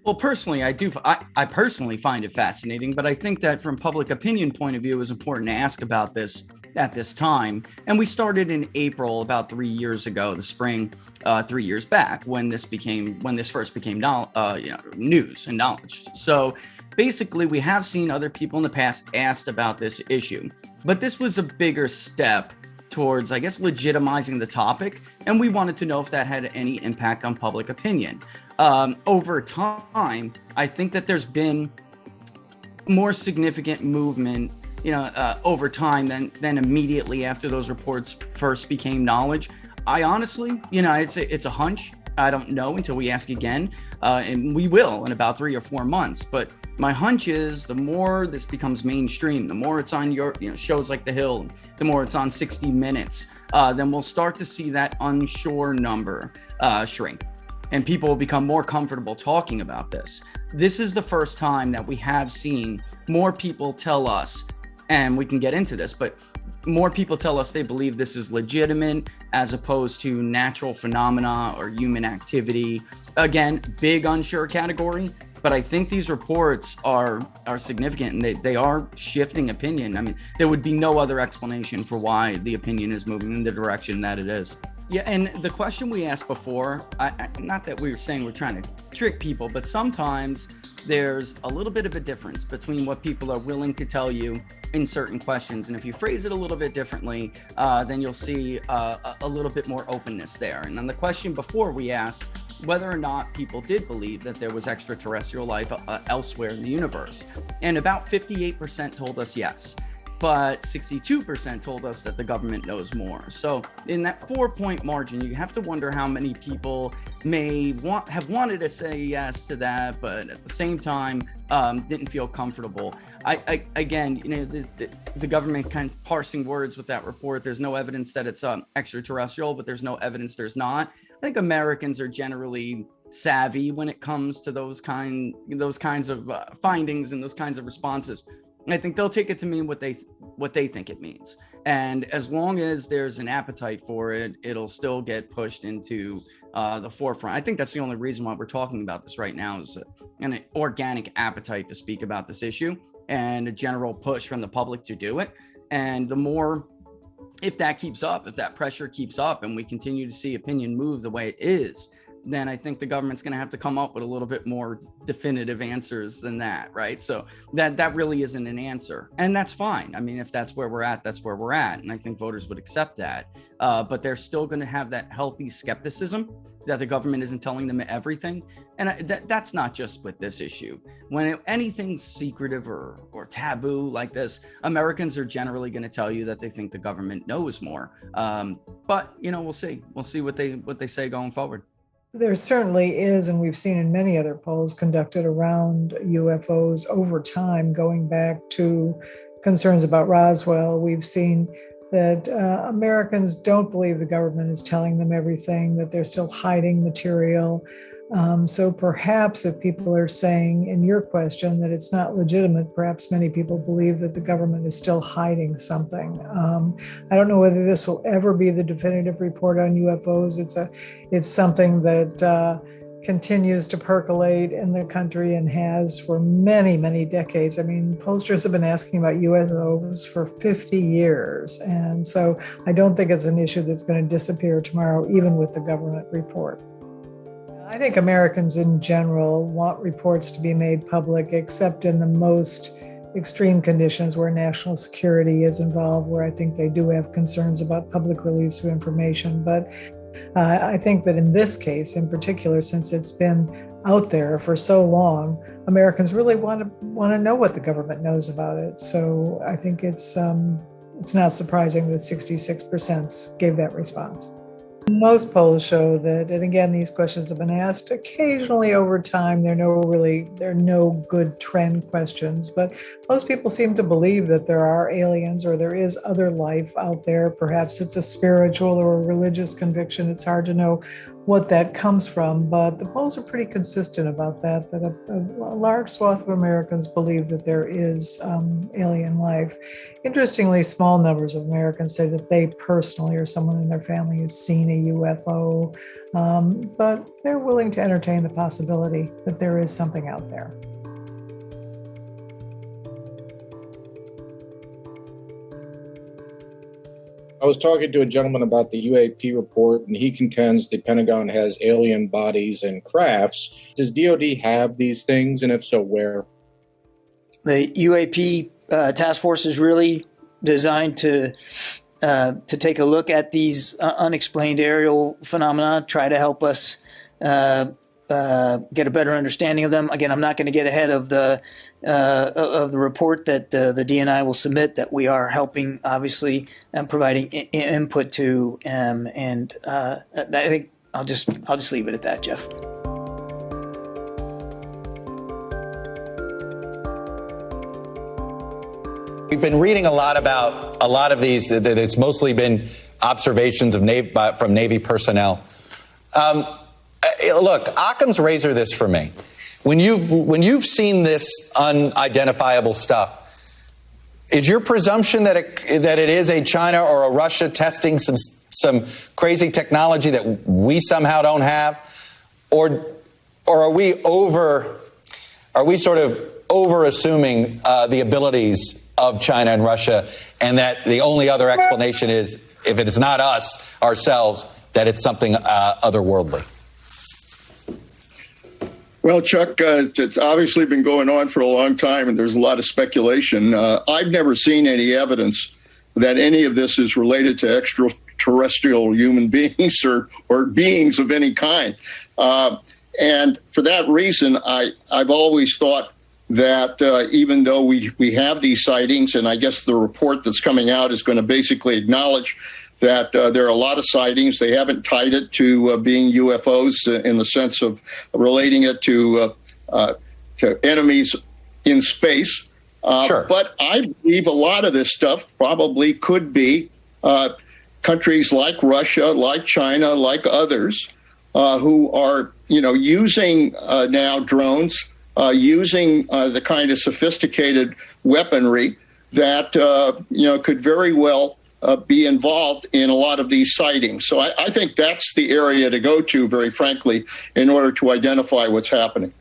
Well, personally, I do. I personally find it fascinating, but I think that from public opinion point of view, it was important to ask about this at this time. And we started in April, about 3 years ago, the spring, 3 years back, when this first became news and knowledge. So basically, we have seen other people in the past asked about this issue, but this was a bigger step towards, I guess, legitimizing the topic, and we wanted to know if that had any impact on public opinion. Over time, I think that there's been more significant movement, over time than immediately after those reports first became knowledge. I honestly, it's a hunch. I don't know until we ask again, and we will in about 3 or 4 months. But my hunch is the more this becomes mainstream, the more it's on your shows like The Hill, the more it's on 60 Minutes, then we'll start to see that unsure number shrink. And people will become more comfortable talking about this. This is the first time that we have seen more people tell us, and we can get into this, but more people tell us they believe this is legitimate as opposed to natural phenomena or human activity. Again, big unsure category, but I think these reports are significant, and they are shifting opinion. I mean, there would be no other explanation for why the opinion is moving in the direction that it is. Yeah, and the question we asked before, not that we were saying we're trying to trick people, but sometimes there's a little bit of a difference between what people are willing to tell you in certain questions. And if you phrase it a little bit differently, then you'll see a little bit more openness there. And on the question before, we asked whether or not people did believe that there was extraterrestrial life elsewhere in the universe. And about 58% told us yes. But 62% told us that the government knows more. So in that 4-point margin, you have to wonder how many people may have wanted to say yes to that, but at the same time, didn't feel comfortable. Again, the government kind of parsing words with that report. There's no evidence that it's extraterrestrial, but there's no evidence there's not. I think Americans are generally savvy when it comes to those kinds of findings and those kinds of responses. I think they'll take it to mean what they think it means. And as long as there's an appetite for it, it'll still get pushed into the forefront. I think that's the only reason why we're talking about this right now, is an organic appetite to speak about this issue and a general push from the public to do it. And the more, if that keeps up, if that pressure keeps up and we continue to see opinion move the way it is, then I think the government's going to have to come up with a little bit more definitive answers than that, right? So that really isn't an answer, and that's fine. I mean, if that's where we're at, that's where we're at, and I think voters would accept that. But they're still going to have that healthy skepticism that the government isn't telling them everything, and that's not just with this issue. When anything's secretive or taboo like this, Americans are generally going to tell you that they think the government knows more. But we'll see. We'll see what they say going forward. There certainly is, and we've seen in many other polls conducted around UFOs over time, going back to concerns about Roswell. We've seen that Americans don't believe the government is telling them everything, that they're still hiding material. So perhaps if people are saying in your question that it's not legitimate, perhaps many people believe that the government is still hiding something. I don't know whether this will ever be the definitive report on UFOs. It's something that continues to percolate in the country and has for many, many decades. I mean, pollsters have been asking about UFOs for 50 years. And so I don't think it's an issue that's going to disappear tomorrow, even with the government report. I think Americans in general want reports to be made public, except in the most extreme conditions where national security is involved, where I think they do have concerns about public release of information. But I think that in this case, in particular, since it's been out there for so long, Americans really want to know what the government knows about it. So I think it's not surprising that 66% gave that response. Most polls show that, and again, these questions have been asked occasionally over time. They're no good trend questions, but most people seem to believe that there are aliens or there is other life out there. Perhaps it's a spiritual or a religious conviction. It's hard to know what that comes from, but the polls are pretty consistent about that a large swath of Americans believe that there is alien life. Interestingly, small numbers of Americans say that they personally or someone in their family has seen a UFO. But they're willing to entertain the possibility that there is something out there. I was talking to a gentleman about the UAP report, and he contends the Pentagon has alien bodies and crafts. Does DoD have these things, and if so, where? The UAP task force is really designed to take a look at these unexplained aerial phenomena, try to help us get a better understanding of them. Again, I'm not going to get ahead of the report that the DNI will submit, that we are helping, obviously, and providing input to. And I think I'll just leave it at that, Jeff. We've been reading a lot about a lot of these. It's mostly been observations of from Navy personnel. Look, Occam's razor this for me. When you've seen this unidentifiable stuff, is your presumption that it is a China or a Russia testing some crazy technology that we somehow don't have, or are we sort of over assuming the abilities of China and Russia, and that the only other explanation is, if it is not us ourselves, that it's something otherworldly? Well, Chuck, it's obviously been going on for a long time, and there's a lot of speculation. I've never seen any evidence that any of this is related to extraterrestrial human beings or beings of any kind. And for that reason, I've always thought that even though we have these sightings, and I guess the report that's coming out is going to basically acknowledge that there are a lot of sightings. They haven't tied it to being UFOs in the sense of relating it to enemies in space. Sure. But I believe a lot of this stuff probably could be countries like Russia, like China, like others who are, using now drones, using the kind of sophisticated weaponry that, could very well be involved in a lot of these sightings. So I think that's the area to go to, very frankly, in order to identify what's happening.